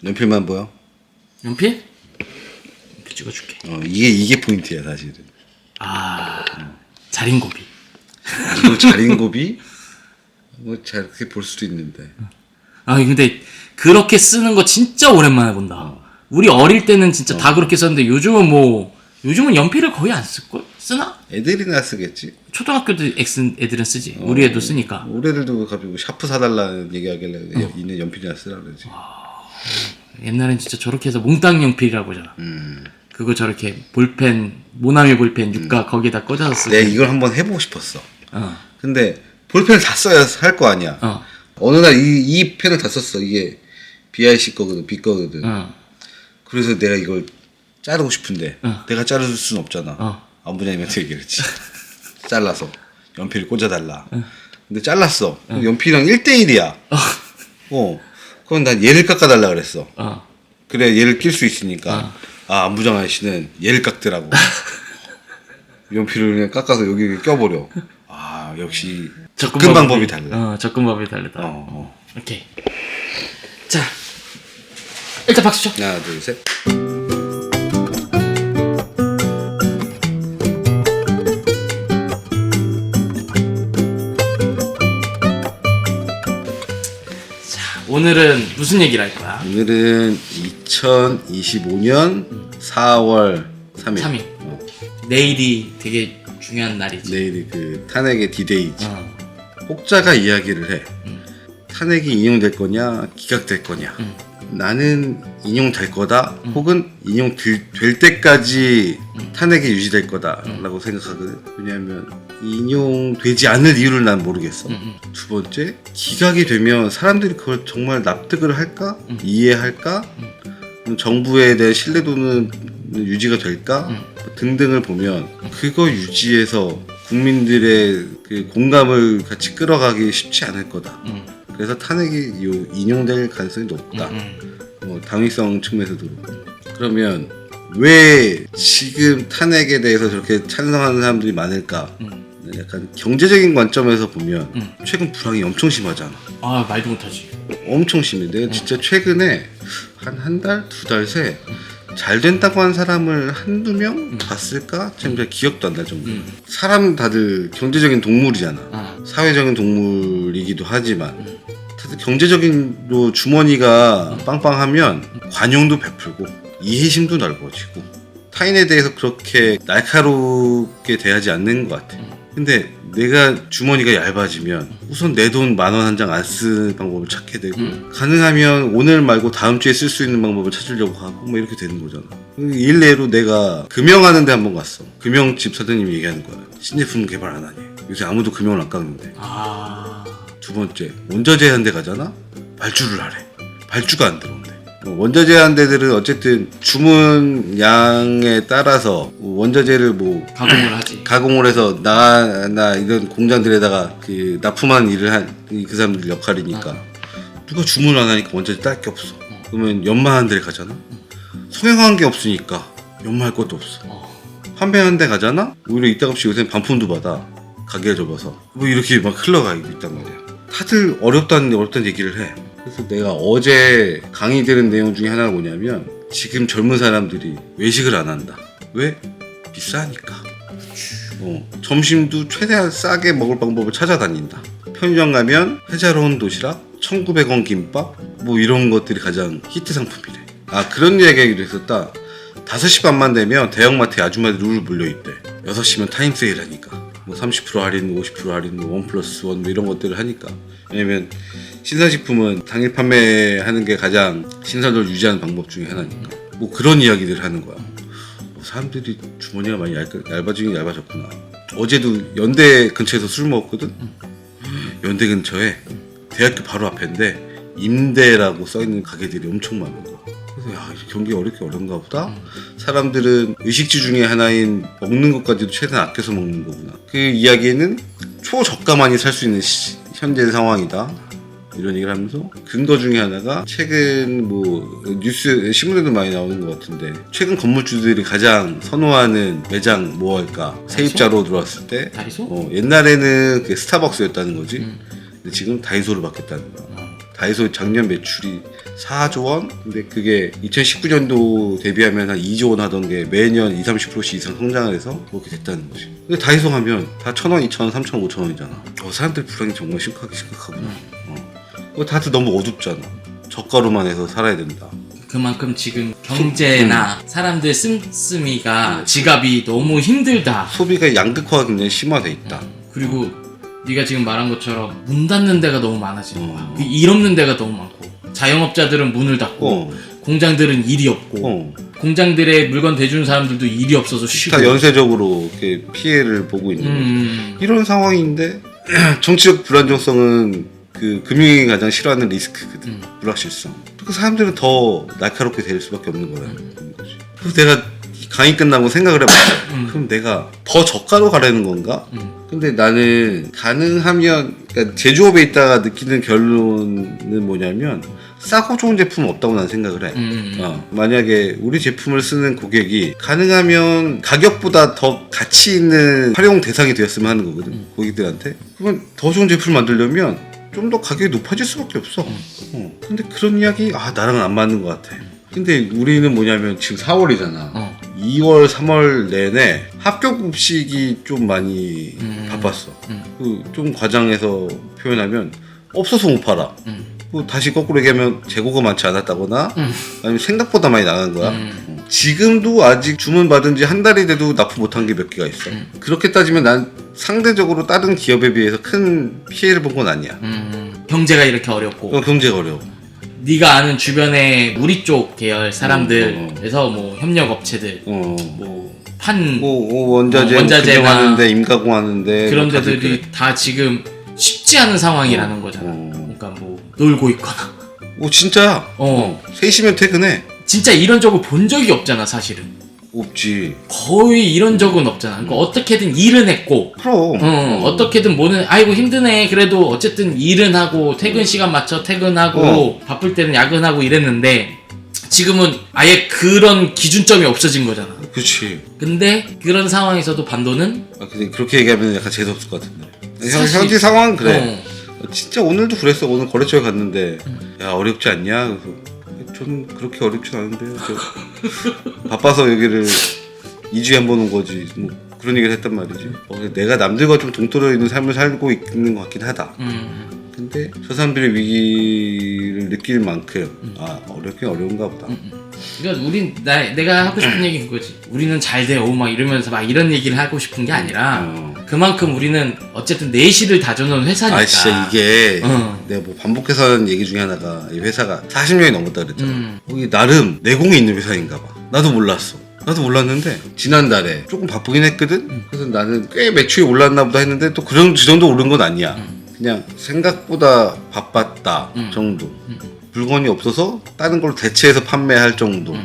연필만 보여? 연필? 연필 찍어줄게. 이게 포인트야 사실은. 자린고비. 이거 자린고비? 뭐 잘게 볼 수도 있는데. 근데 그렇게 쓰는 거 진짜 오랜만에 본다. 우리 어릴 때는 진짜 다 그렇게 썼는데 요즘은 연필을 거의 안 쓸걸? 쓰나? 애들이나 쓰겠지. 초등학교도 애들은 쓰지. 우리 애도 쓰니까. 우리 애들도 갑자기 뭐 샤프 사달라는 얘기하길래 있는 연필이나 쓰라 그러지. 옛날엔 진짜 저렇게 해서 몽땅 연필이라고 하잖아. 그거 저렇게 볼펜, 모나미 볼펜 육각 거기에다 꽂아서 쓰고. 내가 이걸 한번 해보고 싶었어. 근데 볼펜을 다 써야 할 거 아니야. 어느 날 이 펜을 다 썼어. 이게 BIC 거거든, B 거거든. 그래서 내가 이걸 자르고 싶은데 내가 자를 수는 없잖아. 안부장님한테 얘기했지. 잘라서 연필을 꽂아달라. 근데 잘랐어. 연필이랑 1대1이야. 그럼 난 얘를 깎아달라 그랬어. 그래 얘를 낄 수 있으니까. 안부장 아저씨는 얘를 깎더라고. 연필을 그냥 깎아서 여기 껴버려. 역시 접근 방법이 달라. 접근 방법이 다르다. 오케이. 자, 일단 박수 쳐. 하나, 둘, 셋. 오늘은 무슨 얘기를 할 거야? 오늘은 2025년 4월 3일. 내일이 되게 중요한 날이지. 내일이 그 탄핵의 디데이지. 혹자가 이야기를 해. 탄핵이 인용될 거냐, 기각될 거냐. 나는 인용될 거다, 혹은 인용될 때까지 탄핵이 유지될 거다라고 생각하거든. 왜냐하면 인용되지 않을 이유를 난 모르겠어. 두 번째, 기각이 되면 사람들이 그걸 정말 납득을 할까? 이해할까? 정부에 대한 신뢰도는 유지가 될까? 등등을 보면 그거 유지해서 국민들의 그 공감을 같이 끌어가기 쉽지 않을 거다. 그래서 탄핵이 인용될 가능성이 높다. 당위성 측면에서도 그렇고. 그러면 왜 지금 탄핵에 대해서 저렇게 찬성하는 사람들이 많을까? 약간 경제적인 관점에서 보면 최근 불황이 엄청 심하잖아. 말도 못하지. 엄청 심해. 내가 진짜 최근에 한 달, 두 달 새 잘 된다고 한 사람을 한두 명 봤을까? 참 잘 기억도 안 날 정도. 사람 다들 경제적인 동물이잖아. 사회적인 동물이기도 하지만 다들 경제적인 주머니가 빵빵하면 관용도 베풀고 이해심도 넓어지고 타인에 대해서 그렇게 날카롭게 대하지 않는 것 같아. 근데 내가 주머니가 얇아지면 우선 내 돈 10,000원 한 장 안 쓰는 방법을 찾게 되고 가능하면 오늘 말고 다음 주에 쓸 수 있는 방법을 찾으려고 하고 뭐 이렇게 되는 거잖아. 일례로 내가 금형하는 데 한번 갔어. 금형집 사장님이 얘기하는 거야. 신제품 개발 안 하니. 요새 아무도 금형을 안 깎는데. 두 번째, 원자재 한 대 가잖아? 발주를 하래. 발주가 안 들어온대. 원자재 한 대들은 어쨌든 주문 양에 따라서 원자재를 가공을 하지. 가공을 해서 나 이런 공장들에다가 그 납품하는 일을 한 그 사람들 역할이니까 누가 주문을 안 하니까 원자재 딸 게 없어. 그러면 연마한 데를 가잖아? 성형한 게 없으니까 연마할 것도 없어. 판매한 데 가잖아? 오히려 이따금씩 요새 반품도 받아. 가게에 접어서 이렇게 막 흘러가 있단 말이야. 다들 어렵다는 얘기를 해. 그래서 내가 어제 강의 들은 내용 중에 하나가 뭐냐면 지금 젊은 사람들이 외식을 안 한다. 왜? 비싸니까. 점심도 최대한 싸게 먹을 방법을 찾아다닌다. 편의점 가면 회자로운 도시락, 1,900원 김밥 이런 것들이 가장 히트 상품이래. 그런 이야기도 했었다. 5시 반만 되면 대형마트에 아줌마들이 룰 몰려있대. 6시면 타임세일 하니까 30% 할인, 50% 할인, 1+1 이런 것들을 하니까. 왜냐면 신선식품은 당일 판매하는 게 가장 신선도를 유지하는 방법 중에 하나니까. 그런 이야기들을 하는 거야. 사람들이 주머니가 많이 얇아지긴 얇아졌구나. 어제도 연대 근처에서 술 먹었거든. 연대 근처에 대학교 바로 앞인데 임대라고 써있는 가게들이 엄청 많은 거야. 그래서 경기가 어렵가 보다. 사람들은 의식주 중에 하나인 먹는 것까지도 최대한 아껴서 먹는 거구나. 그 이야기는 초저가만이 살 수 있는 현재 상황이다. 이런 얘기를 하면서 근거 중에 하나가 최근 뉴스 신문에도 많이 나오는 것 같은데 최근 건물주들이 가장 선호하는 매장 할까? 세입자로 들어왔을 때 다이소? 옛날에는 그게 스타벅스였다는 거지. 근데 지금 다이소를 받겠다는 거야. 다이소 작년 매출이 4조 원? 근데 그게 2019년도 대비하면 한 2조 원 하던 게 매년 20-30%씩 이상 성장을 해서 그렇게 됐다는 거지. 근데 다이소 가면 다 1,000원, 2,000원, 3,000원, 5,000원이잖아. 사람들 불안이 정말 심각하구나. 다들 너무 어둡잖아. 저가로만 해서 살아야 된다. 그만큼 지금 경제나 사람들 씀씀이가 지갑이 너무 힘들다. 소비가 양극화가 굉장히 심화돼 있다. 그리고 네가 지금 말한 것처럼 문 닫는 데가 너무 많아지는 거야. 일 없는 데가 너무 많고 자영업자들은 문을 닫고 공장들은 일이 없고 공장들의 물건 대주는 사람들도 일이 없어서 쉬고 다 연쇄적으로 이렇게 피해를 보고 있는 거지. 이런 상황인데 정치적 불안정성은 그 금융이 가장 싫어하는 리스크거든. 불확실성. 그 사람들은 더 날카롭게 될 수밖에 없는 거라는 거지. 그래서 내가 강의 끝나고 생각을 해봤어. 그럼 내가 더 저가로 가려는 건가? 근데 나는 가능하면 그러니까 제조업에 있다가 느끼는 결론은 뭐냐면 싸고 좋은 제품은 없다고 난 생각을 해. 만약에 우리 제품을 쓰는 고객이 가능하면 가격보다 더 가치 있는 활용 대상이 되었으면 하는 거거든. 고객들한테. 그러면 더 좋은 제품을 만들려면 좀 더 가격이 높아질 수밖에 없어. 근데 그런 이야기 나랑은 안 맞는 것 같아. 근데 우리는 뭐냐면 지금 4월이잖아. 2월, 3월 내내 합격급식이 좀 많이 바빴어. 좀 과장해서 표현하면 없어서 못 팔아. 다시 거꾸로 얘기하면 재고가 많지 않았다거나 아니면 생각보다 많이 나간 거야. 지금도 아직 주문 받은 지 한 달이 돼도 납품 못한 게 몇 개가 있어. 그렇게 따지면 난 상대적으로 다른 기업에 비해서 큰 피해를 본 건 아니야. 경제가 이렇게 어렵고 경제가 어려워. 네가 아는 주변에 우리 쪽 계열 사람들에서 뭐 협력 업체들 원자재나 하는데 임가공하는데 그런 데들이 다 지금 쉽지 않은 상황이라는 거잖아. 그러니까 뭐 놀고 있거나 진짜야. 3시면 퇴근해. 진짜 이런 적을 본 적이 없잖아 사실은. 없지. 거의 이런 적은 없잖아. 그러니까 어떻게든 일은 했고 그럼 어떻게든 뭐는 아이고 힘드네 그래도 어쨌든 일은 하고 퇴근 시간 맞춰 퇴근하고 바쁠 때는 야근하고 이랬는데 지금은 아예 그런 기준점이 없어진 거잖아. 그렇지. 근데 그런 상황에서도 반도는 근데 그렇게 얘기하면 약간 재수없을 것 같은데. 현지 상황은 그래. 진짜 오늘도 그랬어. 오늘 거래처에 갔는데 야 어렵지 않냐? 그래서 저는 그렇게 어렵진 않은데요. 바빠서 여기를 2주에 한 번 온 거지. 뭐 그런 얘기를 했단 말이지. 내가 남들과 좀 동떨어져 있는 삶을 살고 있는 것 같긴 하다. 근데 저 사람들의 위기를 느낄 만큼 어렵긴 어려운가 보다. 그러니까 내가 하고 싶은 얘기 그거지. 우리는 잘 돼요 막 이러면서 막 이런 얘기를 하고 싶은 게 아니라 그만큼 우리는 어쨌든 내실을 다져놓은 회사니까. 진짜 이게 내가 뭐 반복해서 하는 얘기 중에 하나가 이 회사가 40년이 넘었다 그랬잖아. 거기 나름 내공이 있는 회사인가 봐. 나도 몰랐는데 지난달에 조금 바쁘긴 했거든. 그래서 나는 꽤 매출이 올랐나 보다 했는데 또 그 정도 오른 건 아니야. 그냥 생각보다 바빴다 정도. 물건이 없어서 다른 걸로 대체해서 판매할 정도.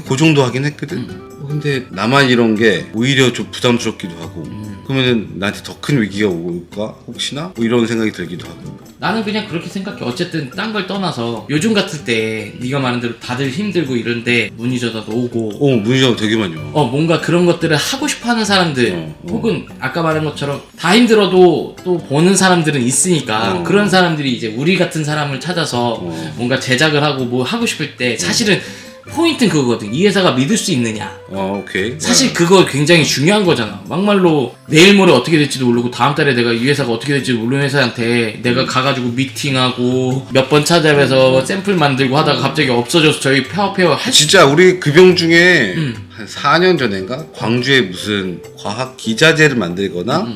그 정도 하긴 했거든. 근데 나만 이런 게 오히려 좀 부담스럽기도 하고. 그러면은 나한테 더 큰 위기가 올까? 혹시나? 뭐 이런 생각이 들기도 하고. 나는 그냥 그렇게 생각해. 어쨌든 딴 걸 떠나서 요즘 같을 때 네가 말한 대로 다들 힘들고 이런데 문의 전화도 오고 문의 전화 되게 많이 와. 뭔가 그런 것들을 하고 싶어하는 사람들 혹은 아까 말한 것처럼 다 힘들어도 또 보는 사람들은 있으니까 그런 사람들이 이제 우리 같은 사람을 찾아서 뭔가 제작을 하고 뭐 하고 싶을 때 사실은 포인트는 그거거든. 이 회사가 믿을 수 있느냐. 오케이. 사실 그거 굉장히 중요한 거잖아. 막말로 내일 모레 어떻게 될지도 모르고 다음 달에 내가 이 회사가 어떻게 될지 모르는 회사한테 내가 가가지고 미팅하고 몇 번 찾아뵈서 샘플 만들고 하다가 갑자기 없어져서 저희 페어 진짜 우리 급영 중에 한 4년 전인가 광주에 무슨 과학 기자재를 만들거나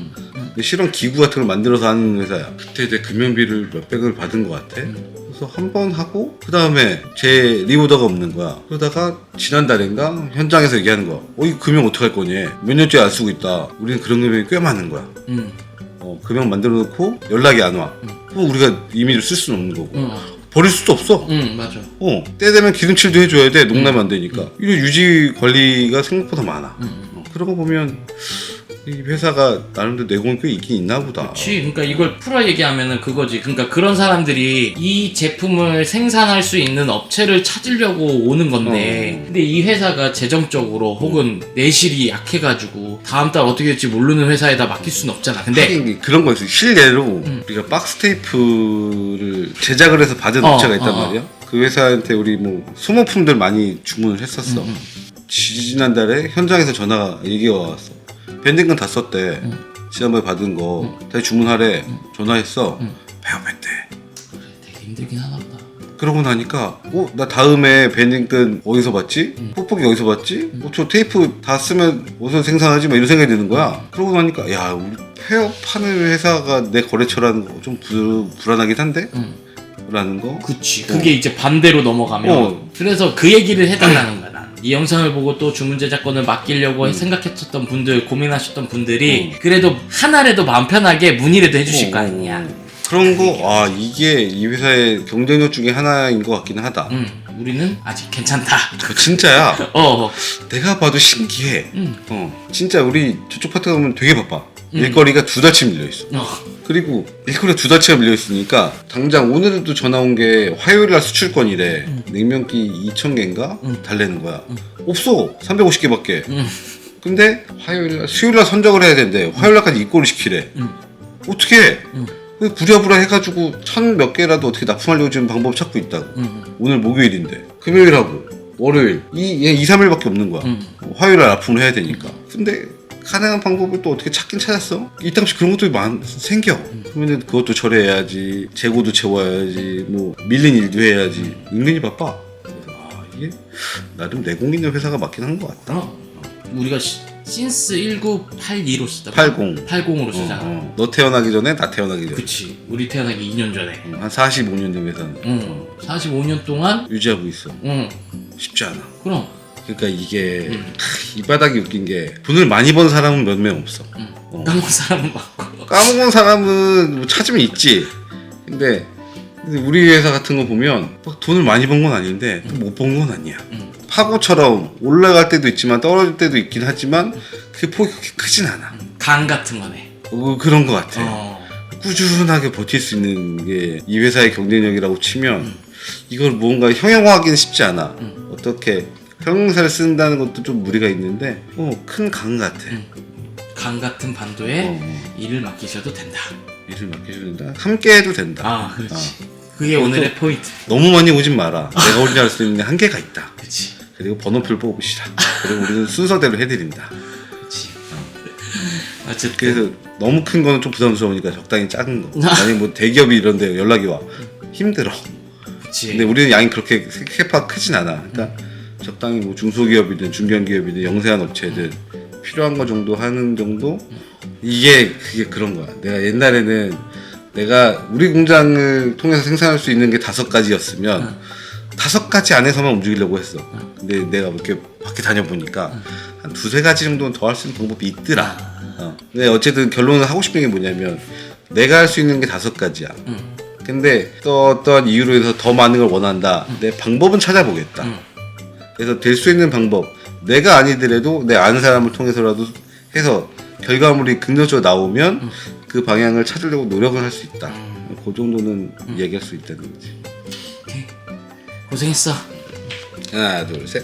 실험 기구 같은 걸 만들어서 하는 회사야. 그때 내 금연비를 몇백을 받은 것 같아. 그래서 한 번 하고 그 다음에 제 리오더가 없는 거야. 그러다가 지난달인가 현장에서 얘기하는 거야. 이 금연 어떡할 거니? 몇 년째 안 쓰고 있다. 우리는 그런 금연이 꽤 많은 거야. 금연 만들어 놓고 연락이 안 와. 그럼 우리가 임의로 쓸 수는 없는 거고 버릴 수도 없어. 맞아. 때 되면 기름칠도 해줘야 돼. 농나면 안 되니까. 이런 유지 관리가 생각보다 많아. 그런 거 보면 이 회사가 나름대로 내공이 꽤 있긴 있나 보다. 그렇지. 그러니까 이걸 풀어 얘기하면은 그거지. 그러니까 그런 사람들이 이 제품을 생산할 수 있는 업체를 찾으려고 오는 건데, 근데 이 회사가 재정적으로 혹은 내실이 약해가지고 다음 달 어떻게 될지 모르는 회사에다 맡길 수는 없잖아. 근데 하긴 그런 거 있어. 실례로 우리가 박스 테이프를 제작을 해서 받은 업체가 있단 말이야. 그 회사한테 우리 뭐 소모품들 많이 주문을 했었어. 지난달에 현장에서 전화가 얘기가 왔어. 밴딩건 다 썼대. 지난번에 받은 거 다시 주문하래. 전화했어. 배업했대. 그래, 되게 힘들긴 하나 보다. 그러고 나니까 나 다음에 밴딩건 어디서 봤지? 뽁뽁이 어디서 봤지? 저 테이프 다 쓰면 어디서 생산하지? 막 이런 생각이 드는 거야. 그러고 나니까 야, 우리 폐업하는 회사가 내 거래처라는 거 좀 불안하긴 한데? 라는 거. 그치. 그게 이제 반대로 넘어가면 그래서 그 얘기를 해달라는 거야. 난. 이 영상을 보고 또 주문 제작권을 맡기려고 생각했었던 분들, 고민하셨던 분들이 그래도 하나라도 마음 편하게 문의라도 해주실 거 아니냐. 그런 거, 이게 이 회사의 경쟁력 중에 하나인 것 같긴 하다. 우리는 아직 괜찮다. 진짜야. 어. 내가 봐도 신기해. 진짜 우리 저쪽 파트 가면 되게 바빠. 일거리가 두 달치 밀려있어. 그리고 일거리가 두 달치가 밀려있으니까 당장 오늘도 전화 온 게 화요일날 수출권이래. 냉면기 2,000개인가? 달래는 거야. 없어. 350개밖에. 근데 화요일날, 수요일날 선적을 해야 된대. 화요일날까지 입고를 시키래. 어떻게 해? 부랴부랴 해가지고 1,000몇 개라도 어떻게 납품하려고 지금 방법 찾고 있다고. 오늘 목요일인데 금요일하고 월요일 2, 3일밖에 없는 거야. 화요일날 납품을 해야 되니까. 근데 가능한 방법을 또 어떻게 찾긴 찾았어. 이따금씩 그런 것들이 생겨. 그러면 그것도 처리해야지, 재고도 채워야지, 뭐 밀린 일도 해야지. 은근히 바빠. 그래서 이게 나름 내공 있는 회사가 맞긴 한 것 같다. 우리가 신스 1982로 쓰다 80으로 쓰잖아. 너 태어나기 전에 나 태어나기 전에. 그치. 우리 태어나기 2년 전에. 한 45년 된 회사는 45년 동안 유지하고 있어. 쉽지 않아. 그럼. 그러니까 이게 이 바닥이 웃긴 게 돈을 많이 번 사람은 몇 명 없어. 까먹은 사람은 많고. 까먹은 사람은 뭐 찾으면 있지. 근데 우리 회사 같은 거 보면 막 돈을 많이 번 건 아닌데 못 번 건 아니야. 파고처럼 올라갈 때도 있지만 떨어질 때도 있긴 하지만 그 폭이 그렇게 크진 않아. 강 같은 거네. 그런 거 같아. 꾸준하게 버틸 수 있는 게 이 회사의 경쟁력이라고 치면 이걸 뭔가 형용하기는 쉽지 않아. 어떻게 형용사를 쓴다는 것도 좀 무리가 있는데 큰 강 같아. 강 같은 반도에 일을 맡기셔도 된다. 일을 맡기셔도 된다. 함께 해도 된다. 그렇지. 그게 오늘의 포인트. 너무 많이 오진 마라. 내가 혼자 할 수 있는 한계가 있다. 그렇지. 그리고 번호표를 뽑으시라. 그리고 우리는 순서대로 해드린다. 그렇지. 어쨌든 그래서 너무 큰 거는 좀 부담스러우니까 적당히 작은 거. 아니 뭐 대기업이 이런데 연락이 와. 힘들어. 그치. 근데 우리는 양이 그렇게 캐파가 크진 않아. 그러니까 적당히 뭐 중소기업이든 중견기업이든 영세한 업체든 필요한 거 정도 하는 정도. 그게 그런 거야. 내가 옛날에는 내가 우리 공장을 통해서 생산할 수 있는 게 5가지였으면 5가지 안에서만 움직이려고 했어. 근데 내가 이렇게 밖에 다녀보니까 한 2-3가지 정도는 더 할 수 있는 방법이 있더라. 근데 어쨌든 결론은 하고 싶은 게 뭐냐면 내가 할 수 있는 게 5가지야. 근데 또 어떤 이유로 해서 더 많은 걸 원한다. 내 방법은 찾아보겠다. 그래서 될 수 있는 방법, 내가 아니더라도 내 아는 사람을 통해서라도 해서 결과물이 긍정적으로 나오면 그 방향을 찾으려고 노력을 할 수 있다. 그 정도는 얘기할 수 있다는 거지. 오케이. 고생했어. 하나, 둘, 셋.